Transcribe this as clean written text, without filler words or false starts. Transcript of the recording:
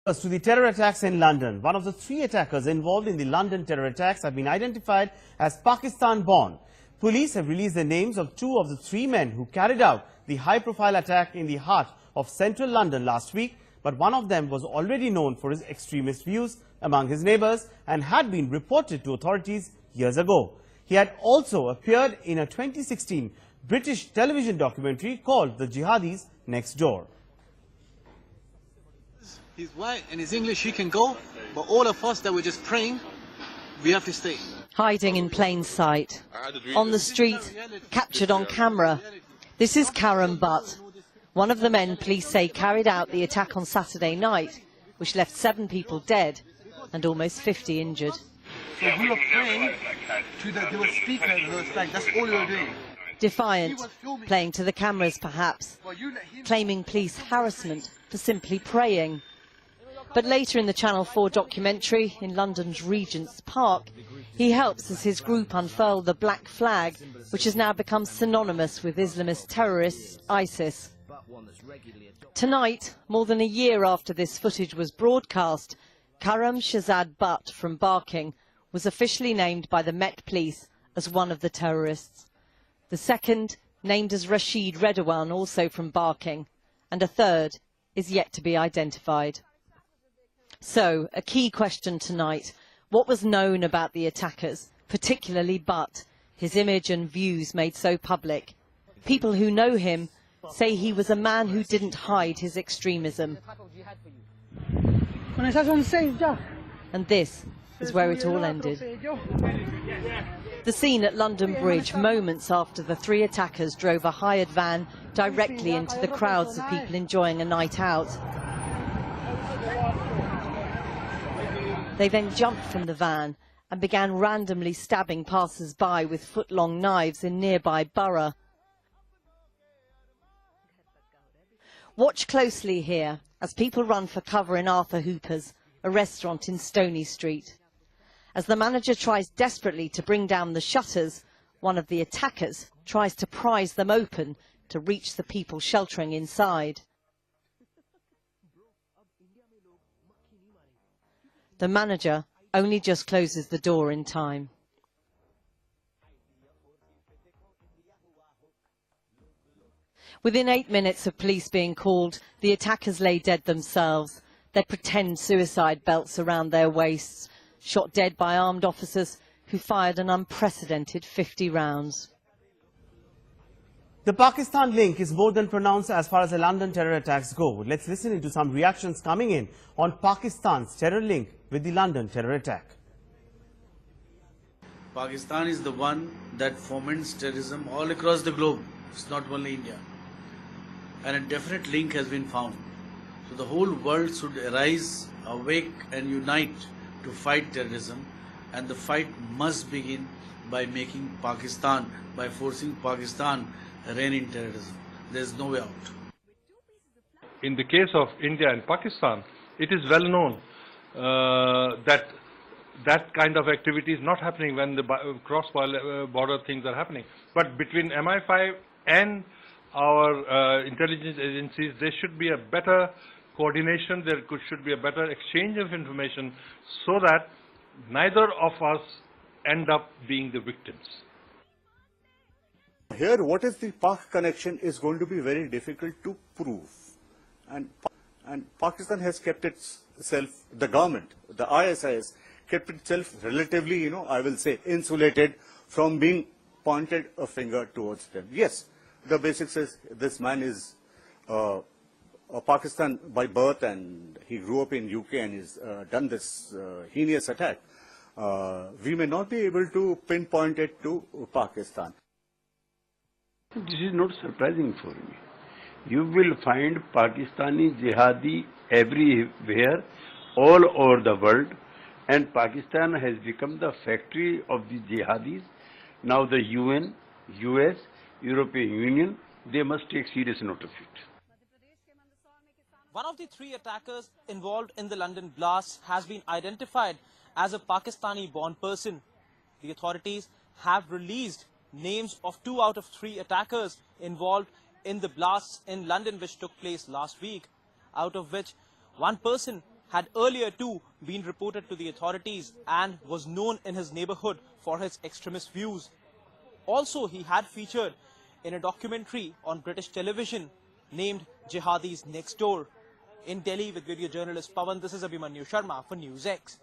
To the terror attacks in London. One of the three attackers involved in the London terror attacks have been identified as Pakistan-born. Police have released the names of two of the three men who carried out the high-profile attack in the heart of central London last week, but one of them was already known for his extremist views among his neighbours and had been reported to authorities years ago. He had also appeared in a 2016 British television documentary called The Jihadis Next Door. He's white and he's English, he can go, but all of us that were just praying, we have to stay. Hiding in plain sight. On the street, captured on camera. This is Karam Butt, one of the men police say carried out the attack on Saturday night, which left 7 people dead and almost 50 injured. So we were praying to the speaker, that's all we were doing. Defiant, playing to the cameras perhaps, claiming police harassment for simply praying. But later in the Channel 4 documentary in London's Regent's Park, he helps as his group unfurl the black flag, which has now become synonymous with Islamist terrorists, ISIS. Tonight, more than a year after this footage was broadcast, Karam Shahzad Butt from Barking was officially named by the Met Police as one of the terrorists. The second, named as Rashid Redouane, also from Barking, and a third is yet to be identified. So, a key question tonight: what was known about the attackers, particularly Butt, his image and views made so public? People who know him say he was a man who didn't hide his extremism. And this is where it all ended. The scene at London Bridge, moments after the 3 attackers drove a hired van directly into the crowds of people enjoying a night out. They then jumped from the van and began randomly stabbing passers-by with foot-long knives in nearby Borough. Watch closely here as people run for cover in Arthur Hooper's, a restaurant in Stony Street. As the manager tries desperately to bring down the shutters, one of the attackers tries to prise them open to reach the people sheltering inside. The manager only just closes the door in time. Within 8 minutes of police being called, the attackers lay dead themselves, their pretend suicide belts around their waists, shot dead by armed officers who fired an unprecedented 50 rounds. The Pakistan link is more than pronounced as far as the London terror attacks go. Let's listen into some reactions coming in on Pakistan's terror link with the London terror attack. Pakistan is the one that foments terrorism all across the globe. It's not only India. And a definite link has been found. So the whole world should arise, awake and unite to fight terrorism. And the fight must begin by making Pakistan, by forcing Pakistan reign in terrorism. There is no way out. In the case of India and Pakistan, it is well known that kind of activity is not happening when the cross-border things are happening. But between MI5 and our intelligence agencies, there should be a better coordination, should be a better exchange of information so that neither of us end up being the victims. Here, what is the Pak connection is going to be very difficult to prove. And Pakistan has kept itself, the government, the ISIS, kept itself relatively, I will say, insulated from being pointed a finger towards them. Yes, the basics is this man is a Pakistan by birth and he grew up in UK and he's done this heinous attack. We may not be able to pinpoint it to Pakistan. This is not surprising for me. You will find Pakistani jihadi everywhere, all over the world, and Pakistan has become the factory of the jihadis. Now the UN, US, European Union, they must take serious note of it. One of the 3 attackers involved in the London blast has been identified as a Pakistani-born person. The authorities have released names of 2 out of 3 attackers involved in the blasts in London which took place last week, out of which one person had earlier too been reported to the authorities and was known in his neighborhood for his extremist views. Also, he had featured in a documentary on British television named Jihadis Next Door. In Delhi with video journalist Pawan, this is Abhimanyu Sharma for NewsX.